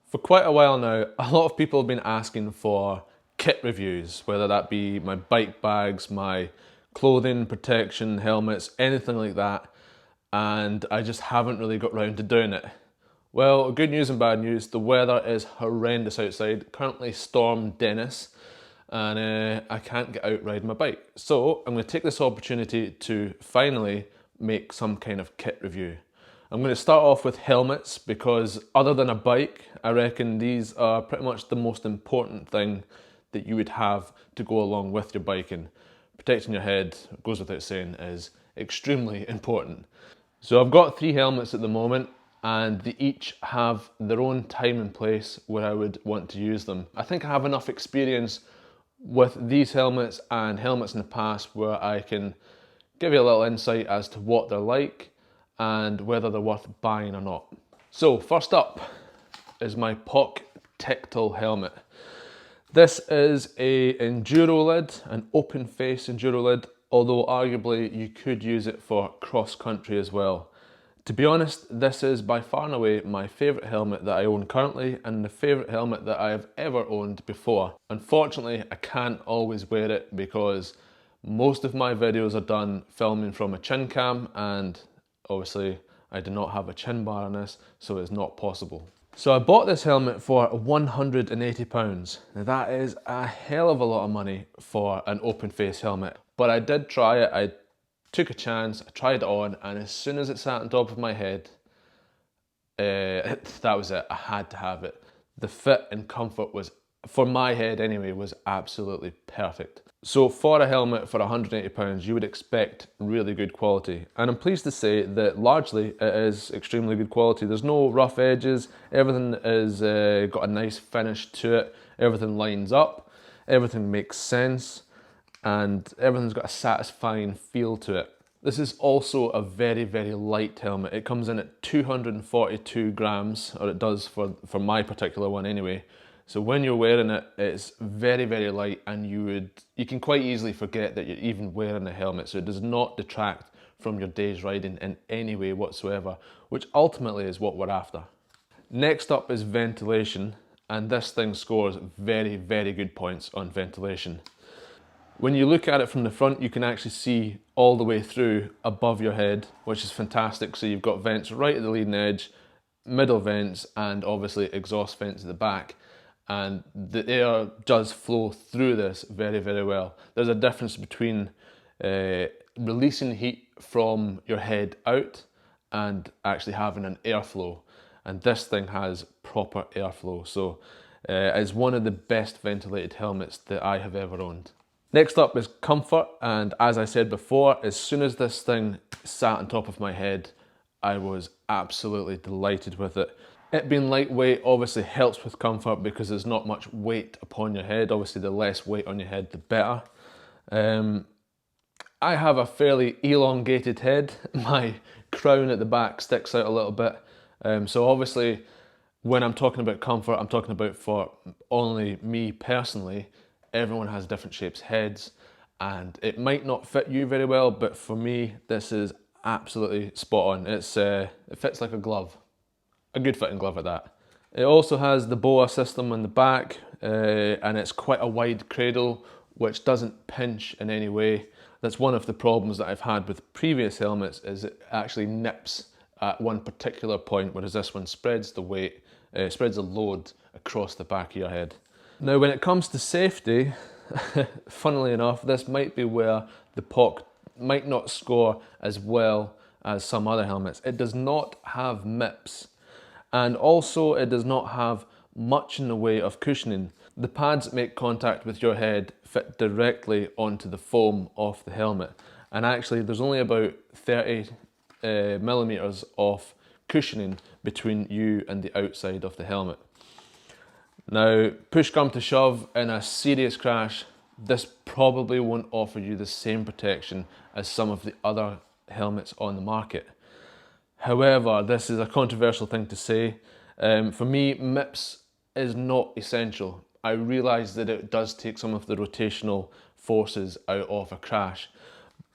For quite a while now, a lot of people have been asking for kit reviews, whether that be my bike bags, my clothing, protection, helmets, anything like that, and I just haven't really got round to doing it. Well, good news and bad news, the weather is horrendous outside, currently Storm Dennis, and I can't get out riding my bike. So I'm going to take this opportunity to finally make some kind of kit review. I'm going to start off with helmets because other than a bike, I reckon these are pretty much the most important thing that you would have to go along with your biking. Protecting your head, goes without saying, is extremely important. So I've got 3 helmets at the moment and they each have their own time and place where I would want to use them. I think I have enough experience with these helmets and helmets in the past where I can give you a little insight as to what they're like and whether they're worth buying or not. So first up is my POC Tectal helmet. This is a enduro lid, an open face enduro lid, although arguably you could use it for cross country as well. To be honest, this is by far and away my favourite helmet that I own currently and the favourite helmet that I have ever owned before. Unfortunately, I can't always wear it because most of my videos are done filming from a chin cam and obviously I do not have a chin bar on this, so it's not possible. So I bought this helmet for £180. Now that is a hell of a lot of money for an open face helmet, but I did try it. I took a chance, I tried it on, and as soon as it sat on top of my head, that was it, I had to have it. The fit and comfort was, for my head anyway, was absolutely perfect. So for a helmet for £180, you would expect really good quality. And I'm pleased to say that largely it is extremely good quality. There's no rough edges, everything is got a nice finish to it, everything lines up, everything makes sense, and everything's got a satisfying feel to it. This is also a very, very light helmet. It comes in at 242 grams, or it does for my particular one anyway. So when you're wearing it, it's very, very light and you can quite easily forget that you're even wearing a helmet. So it does not detract from your day's riding in any way whatsoever, which ultimately is what we're after. Next up is ventilation, and this thing scores very, very good points on ventilation. When you look at it from the front, you can actually see all the way through above your head, which is fantastic. So you've got vents right at the leading edge, middle vents, and obviously exhaust vents at the back. And the air does flow through this very, very well. There's a difference between releasing heat from your head out and actually having an airflow. And this thing has proper airflow. So it's one of the best ventilated helmets that I have ever owned. Next up is comfort, and as I said before, as soon as this thing sat on top of my head, I was absolutely delighted with it. It being lightweight obviously helps with comfort because there's not much weight upon your head. Obviously the less weight on your head, the better. I have a fairly elongated head. My crown at the back sticks out a little bit. So obviously when I'm talking about comfort, I'm talking about for only me personally. Everyone has different shapes heads and it might not fit you very well, but for me this is absolutely spot on. It fits like a glove. A good fitting glove at that. It also has the BOA system on the back and it's quite a wide cradle which doesn't pinch in any way. That's one of the problems that I've had with previous helmets, is it actually nips at one particular point, whereas this one spreads the weight, spreads the load across the back of your head. Now when it comes to safety, funnily enough, this might be where the POC might not score as well as some other helmets. It does not have MIPS. And also it does not have much in the way of cushioning. The pads that make contact with your head fit directly onto the foam of the helmet. And actually there's only about 30 millimeters of cushioning between you and the outside of the helmet. Now, push come to shove, in a serious crash, this probably won't offer you the same protection as some of the other helmets on the market. However, this is a controversial thing to say. For me, MIPS is not essential. I realise that it does take some of the rotational forces out of a crash,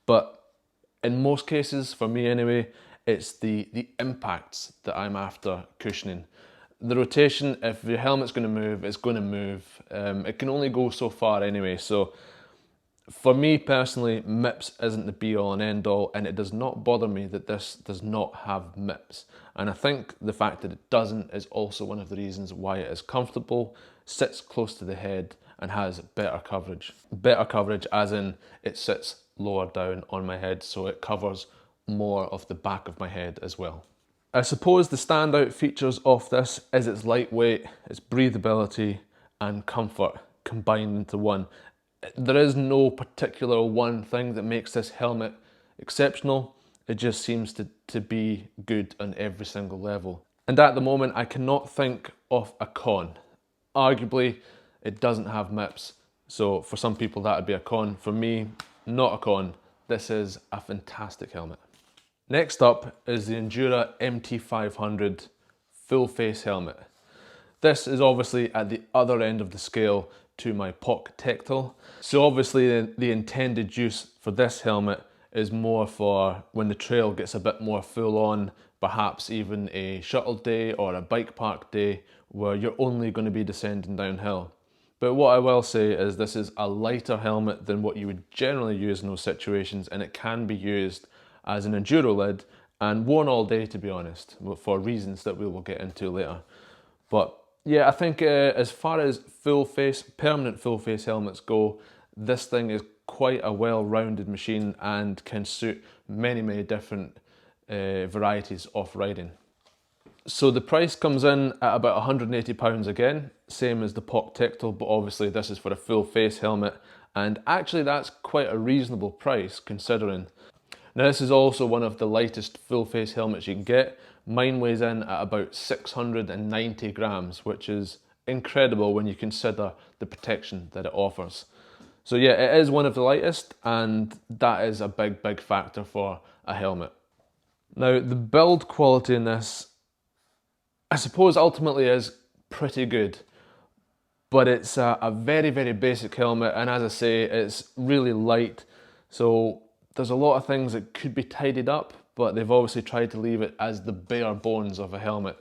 but in most cases, for me anyway, it's the impacts that I'm after cushioning. The rotation, if your helmet's going to move, it's going to move. It can only go so far anyway, so for me personally, MIPS isn't the be all and end all, and it does not bother me that this does not have MIPS. And I think the fact that it doesn't is also one of the reasons why it is comfortable, sits close to the head, and has better coverage. Better coverage as in it sits lower down on my head, so it covers more of the back of my head as well. I suppose the standout features of this is its lightweight, its breathability, and comfort combined into one. There is no particular one thing that makes this helmet exceptional. It just seems to be good on every single level. And at the moment, I cannot think of a con. Arguably, it doesn't have MIPS. So for some people that would be a con. For me, not a con. This is a fantastic helmet. Next up is the Enduro MT 500 full face helmet. This is obviously at the other end of the scale to my POC Tectal. So obviously the intended use for this helmet is more for when the trail gets a bit more full on, perhaps even a shuttle day or a bike park day where you're only going to be descending downhill. But what I will say is this is a lighter helmet than what you would generally use in those situations, and it can be used as an enduro lid and worn all day, to be honest, for reasons that we will get into later. But yeah, I think as far as permanent full face helmets go, this thing is quite a well-rounded machine and can suit many different varieties of riding. So the price comes in at about £180 again, same as the POC Tectal, but obviously this is for a full face helmet, and actually that's quite a reasonable price considering. Now this is also one of the lightest full face helmets you can get. Mine weighs in at about 690 grams, which is incredible when you consider the protection that it offers. So yeah, it is one of the lightest, and that is a big factor for a helmet. Now the build quality in this, I suppose ultimately is pretty good, but it's a very basic helmet, and as I say, it's really light, so there's a lot of things that could be tidied up, but they've obviously tried to leave it as the bare bones of a helmet.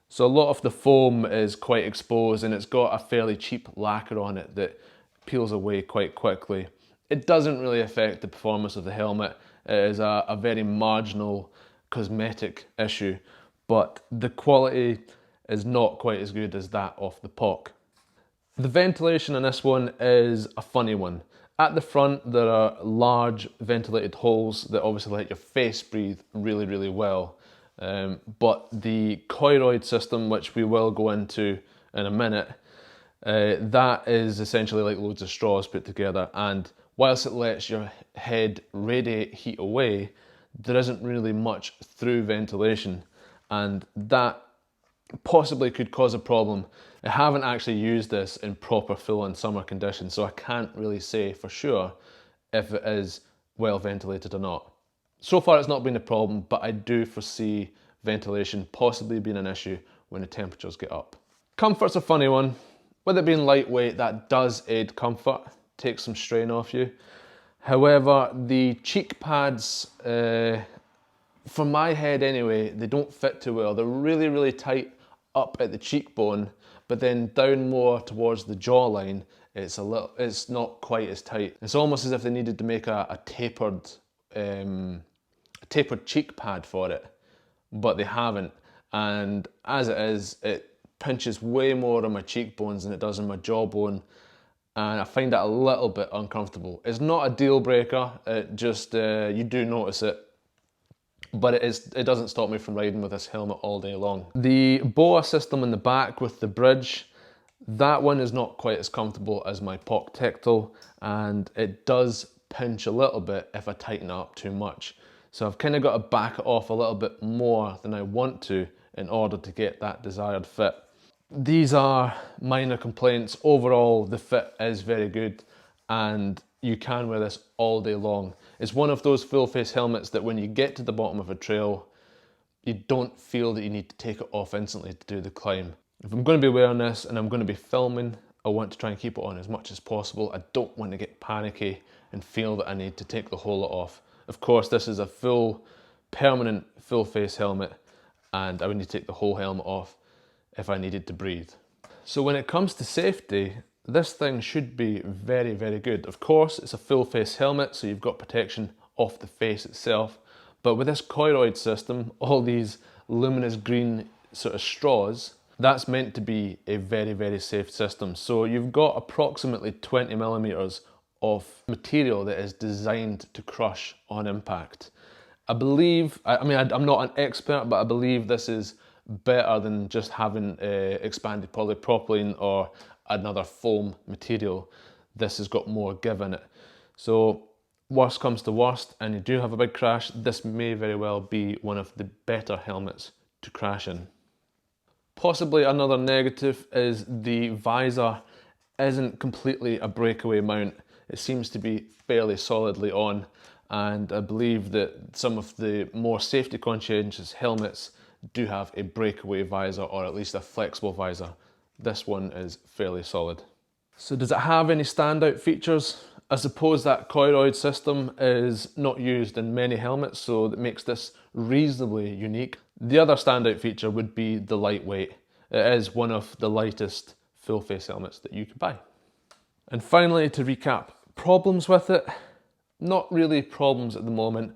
So a lot of the foam is quite exposed, and it's got a fairly cheap lacquer on it that peels away quite quickly. It doesn't really affect the performance of the helmet. It is a very marginal cosmetic issue, but the quality is not quite as good as that of the POC. The ventilation on this one is a funny one. At the front there are large ventilated holes that obviously let your face breathe really well. But the coiloid system, which we will go into in a minute, that is essentially like loads of straws put together, and whilst it lets your head radiate heat away, there isn't really much through ventilation, and that possibly could cause a problem. I haven't actually used this in proper full-on summer conditions, so I can't really say for sure if it is well ventilated or not. So far it's not been a problem, but I do foresee ventilation possibly being an issue when the temperatures get up. Comfort's a funny one. With it being lightweight, that does aid comfort, takes some strain off you. However, the cheek pads, for my head anyway, they don't fit too well. They're really tight up at the cheekbone, but then down more towards the jawline, it's not quite as tight. It's almost as if they needed to make a tapered cheek pad for it, but they haven't. And as it is, it pinches way more on my cheekbones than it does on my jawbone, and I find that a little bit uncomfortable. It's not a deal breaker, it just, you do notice it, but it doesn't stop me from riding with this helmet all day long. The BOA system in the back with the bridge, that one is not quite as comfortable as my POC Tectal, and it does pinch a little bit if I tighten it up too much. So I've kind of got to back it off a little bit more than I want to in order to get that desired fit. These are minor complaints. Overall, the fit is very good, and you can wear this all day long. It's one of those full face helmets that when you get to the bottom of a trail, you don't feel that you need to take it off instantly to do the climb. If I'm going to be wearing this and I'm going to be filming, I want to try and keep it on as much as possible. I don't want to get panicky and feel that I need to take the whole lot off. Of course, this is a permanent full face helmet, and I would need to take the whole helmet off if I needed to breathe. So when it comes to safety, this thing should be very, very good. Of course, it's a full face helmet, so you've got protection off the face itself. But with this coiloid system, all these luminous green sort of straws, that's meant to be a very, very safe system. So you've got approximately 20 millimeters of material that is designed to crush on impact. I believe, I'm not an expert, but I believe this is better than just having expanded polypropylene or another foam material. This has got more give in it. So worst comes to worst and you do have a big crash, this may very well be one of the better helmets to crash in. Possibly another negative is the visor isn't completely a breakaway mount. It seems to be fairly solidly on, and I believe that some of the more safety conscientious helmets do have a breakaway visor, or at least a flexible visor. This one is fairly solid. So does it have any standout features? I suppose that coiloid system is not used in many helmets, so that makes this reasonably unique. The other standout feature would be the lightweight. It is one of the lightest full face helmets that you can buy. And finally, to recap, problems with it? Not really problems at the moment.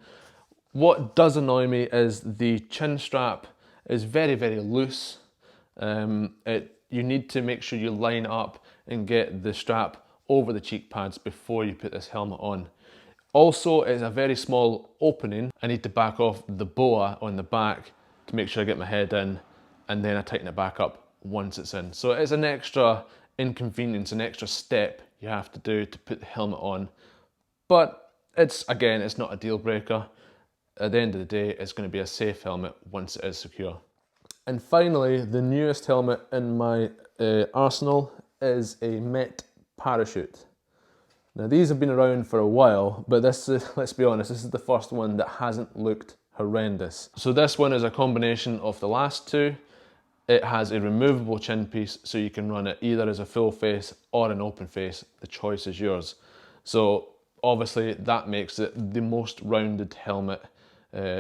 What does annoy me is the chin strap is very, very loose. You need to make sure you line up and get the strap over the cheek pads before you put this helmet on. Also, it's a very small opening. I need to back off the boa on the back to make sure I get my head in, and then I tighten it back up once it's in. So it's an extra inconvenience, an extra step you have to do to put the helmet on. But again, it's not a deal breaker. At the end of the day, it's going to be a safe helmet once it is secure. And finally, the newest helmet in my arsenal is a Met parachute. Now these have been around for a while, but this is, let's be honest, this is the first one that hasn't looked horrendous. So this one is a combination of the last two. It has a removable chin piece, so you can run it either as a full face or an open face. The choice is yours. So obviously that makes it the most rounded helmet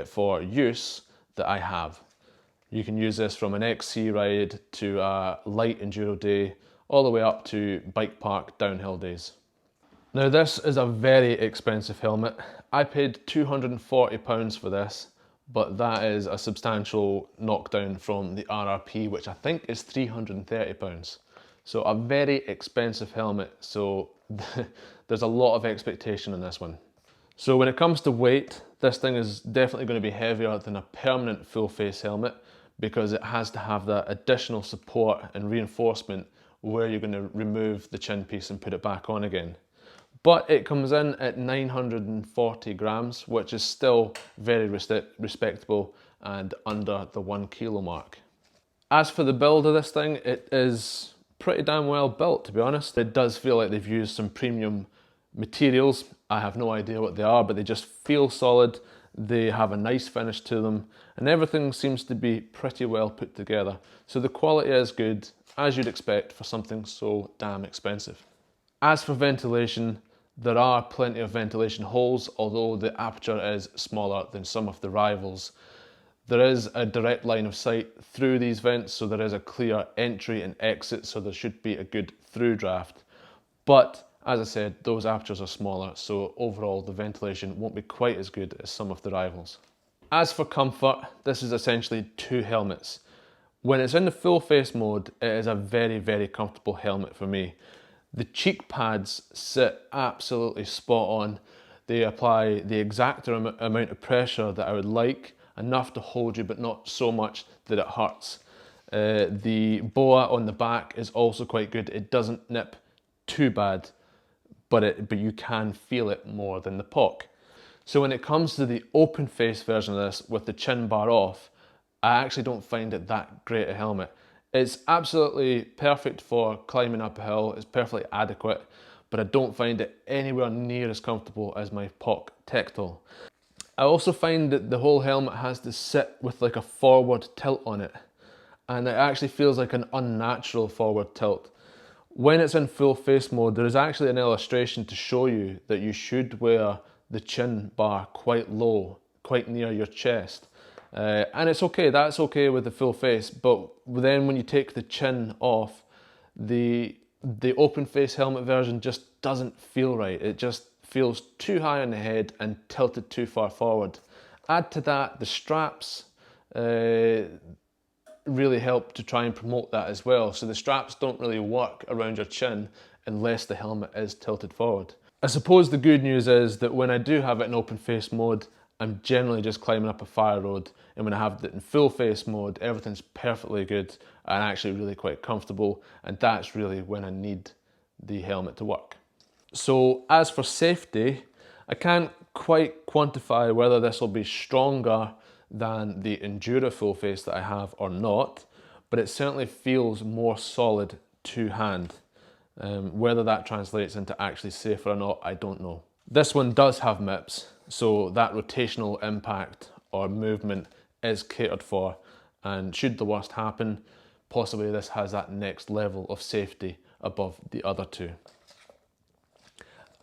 for use that I have. You can use this from an XC ride to a light enduro day, all the way up to bike park downhill days. Now this is a very expensive helmet. I paid £240 for this, but that is a substantial knockdown from the RRP, which I think is £330. So a very expensive helmet, so there's a lot of expectation in this one. So when it comes to weight, this thing is definitely going to be heavier than a permanent full face helmet, because it has to have that additional support and reinforcement where you're going to remove the chin piece and put it back on again. But it comes in at 940 grams, which is still very respectable and under the 1 kilo mark. As for the build of this thing, it is pretty damn well built, to be honest. It does feel like they've used some premium materials. I have no idea what they are, but they just feel solid. They have a nice finish to them, and everything seems to be pretty well put together. So the quality is good, as you'd expect for something so damn expensive. As for ventilation, there are plenty of ventilation holes, although the aperture is smaller than some of the rivals. There is a direct line of sight through these vents, so there is a clear entry and exit, so there should be a good through draft. But as I said, those apertures are smaller, so overall the ventilation won't be quite as good as some of the rivals. As for comfort, this is essentially two helmets. When it's in the full face mode, it is a very, very comfortable helmet for me. The cheek pads sit absolutely spot on. They apply the exact amount of pressure that I would like, enough to hold you but not so much that it hurts. The boa on the back is also quite good. It doesn't nip too bad, but you can feel it more than the POC. So when it comes to the open face version of this with the chin bar off, I actually don't find it that great a helmet. It's absolutely perfect for climbing up a hill, it's perfectly adequate, but I don't find it anywhere near as comfortable as my POC Tectal. I also find that the whole helmet has to sit with like a forward tilt on it, and it actually feels like an unnatural forward tilt. When it's in full face mode, there is actually an illustration to show you that you should wear the chin bar quite low, quite near your chest. And it's okay, that's okay with the full face, but then when you take the chin off, the open face helmet version just doesn't feel right. It just feels too high on the head and tilted too far forward. Add to that the straps really help to try and promote that as well. So the straps don't really work around your chin unless the helmet is tilted forward. I suppose the good news is that when I do have it in open face mode, I'm generally just climbing up a fire road, and when I have it in full face mode, everything's perfectly good and actually really quite comfortable, and that's really when I need the helmet to work. So as for safety, I can't quite quantify whether this will be stronger than the Enduro full face that I have or not, but it certainly feels more solid to hand. Whether that translates into actually safer or not, I don't know. This one does have MIPS, so that rotational impact or movement is catered for, and should the worst happen, possibly this has that next level of safety above the other two.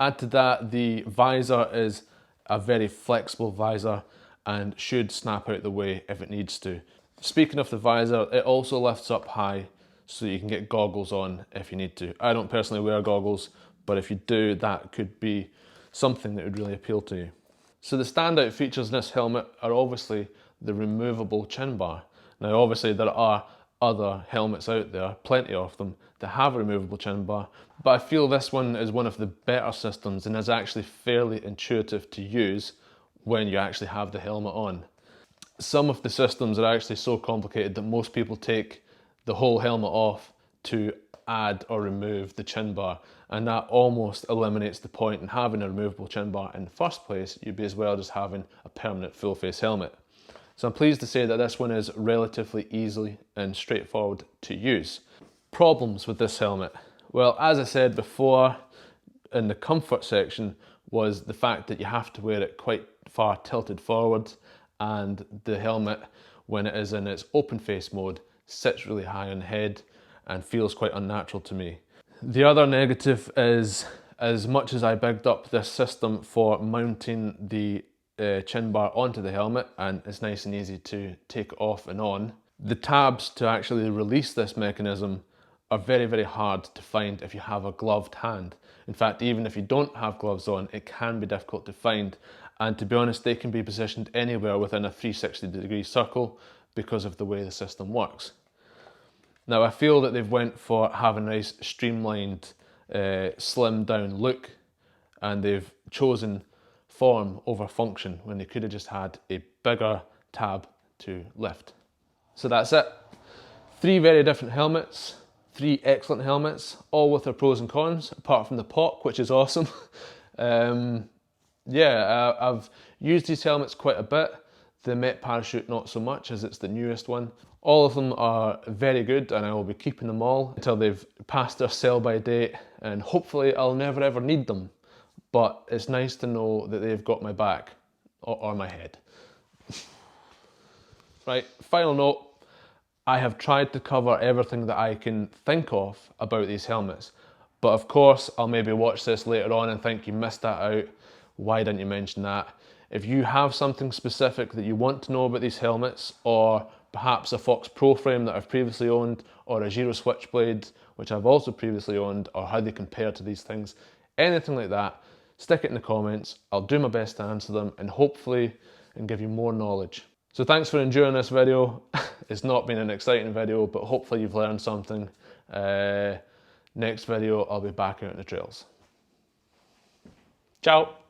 Add to that, the visor is a very flexible visor and should snap out the way if it needs to. Speaking of the visor, it also lifts up high so you can get goggles on if you need to. I don't personally wear goggles, but if you do, that could be something that would really appeal to you. So the standout features in this helmet are obviously the removable chin bar. Now obviously there are other helmets out there, plenty of them, that have a removable chin bar, but I feel this one is one of the better systems and is actually fairly intuitive to use when you actually have the helmet on. Some of the systems are actually so complicated that most people take the whole helmet off to add or remove the chin bar, and that almost eliminates the point in having a removable chin bar in the first place. You'd be as well just having a permanent full face helmet. So I'm pleased to say that this one is relatively easy and straightforward to use. Problems with this helmet? Well, as I said before in the comfort section, was the fact that you have to wear it quite far tilted forward, and the helmet, when it is in its open face mode, sits really high on the head and feels quite unnatural to me. The other negative is, as much as I bigged up this system for mounting the chin bar onto the helmet, and it's nice and easy to take off and on, the tabs to actually release this mechanism are very, very hard to find if you have a gloved hand. In fact, even if you don't have gloves on, it can be difficult to find. And to be honest, they can be positioned anywhere within a 360-degree circle because of the way the system works. Now, I feel that they've went for having a nice streamlined, slimmed down look, and they've chosen form over function when they could have just had a bigger tab to lift. So that's it. 3 very different helmets, 3 excellent helmets, all with their pros and cons, apart from the POC, which is awesome. Yeah, I've used these helmets quite a bit. The Met Parachute not so much, as it's the newest one. All of them are very good, and I will be keeping them all until they've passed their sell-by date, and hopefully I'll never ever need them. But it's nice to know that they've got my back, or my head. Right, final note. I have tried to cover everything that I can think of about these helmets. But of course, I'll maybe watch this later on and think you missed that out. Why didn't you mention that? If you have something specific that you want to know about these helmets, or perhaps a Fox Pro frame that I've previously owned, or a Giro Switchblade, which I've also previously owned, or how they compare to these things, anything like that, stick it in the comments. I'll do my best to answer them and hopefully give you more knowledge. So thanks for enjoying this video. It's not been an exciting video, but hopefully you've learned something. Next video, I'll be back out in the trails. Ciao.